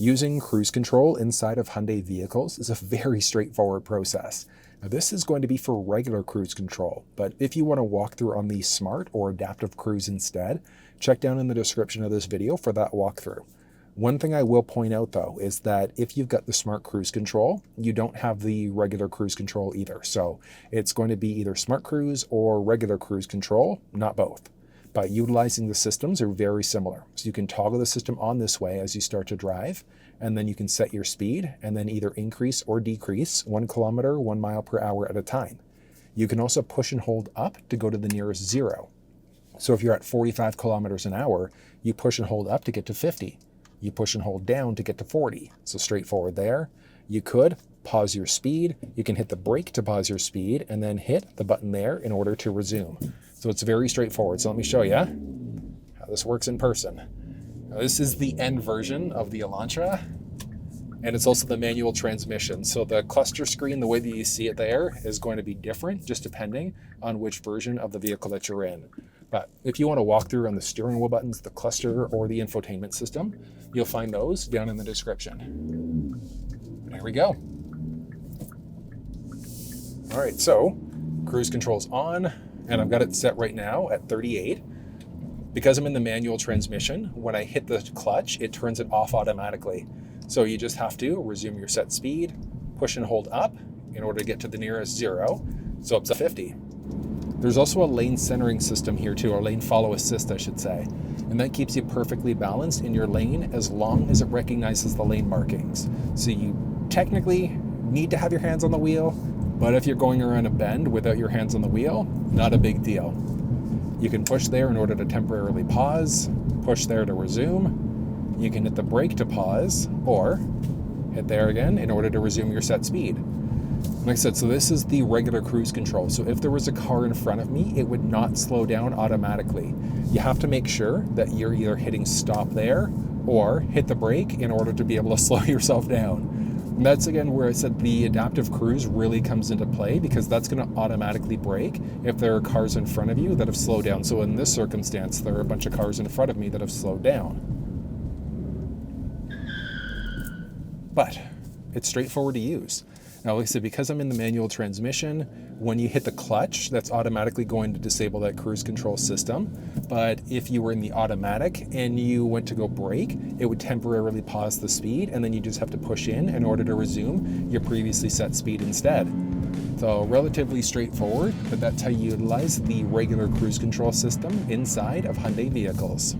Using cruise control inside of Hyundai vehicles is a very straightforward process. Now, this is going to be for regular cruise control, but if you want to walk through on the smart or adaptive cruise instead, check down in the description of this video for that walkthrough. One thing I will point out though is that if you've got the smart cruise control, you don't have the regular cruise control either. So it's going to be either smart cruise or regular cruise control, not both. But utilizing the systems are very similar. So you can toggle the system on this way as you start to drive, and then you can set your speed and then either increase or decrease 1 kilometer, 1 mile per hour at a time. You can also push and hold up to go to the nearest zero. So if you're at 45 kilometers an hour, you push and hold up to get to 50. You push and hold down to get to 40. So straightforward there. You could pause your speed. You can hit the brake to pause your speed and then hit the button there in order to resume. So it's very straightforward. So let me show you how this works in person. Now, this is the N version of the Elantra, and it's also the manual transmission. So the cluster screen, the way that you see it there, is going to be different just depending on which version of the vehicle that you're in. But if you want to walk through on the steering wheel buttons, the cluster, or the infotainment system, you'll find those down in the description. There we go. All right, so cruise control's on, and I've got it set right now at 38. Because I'm in the manual transmission, when I hit the clutch, it turns it off automatically. So you just have to resume your set speed, push and hold up in order to get to the nearest zero, so up to 50. There's also a lane centering system here too, or lane follow assist, I should say. And that keeps you perfectly balanced in your lane as long as it recognizes the lane markings. So you technically need to have your hands on the wheel, but if you're going around a bend without your hands on the wheel, not a big deal. You can push there in order to temporarily pause, push there to resume. You can hit the brake to pause, or hit there again in order to resume your set speed. Like I said, so this is the regular cruise control. So if there was a car in front of me, it would not slow down automatically. You have to make sure that you're either hitting stop there or hit the brake in order to be able to slow yourself down. And that's again where I said the adaptive cruise really comes into play, because that's going to automatically brake if there are cars in front of you that have slowed down. So in this circumstance, there are a bunch of cars in front of me that have slowed down. But it's straightforward to use. Now, like I said, because I'm in the manual transmission, when you hit the clutch, that's automatically going to disable that cruise control system. But if you were in the automatic and you went to go brake, it would temporarily pause the speed, and then you just have to push in order to resume your previously set speed instead. So relatively straightforward, but that's how you utilize the regular cruise control system inside of Hyundai vehicles.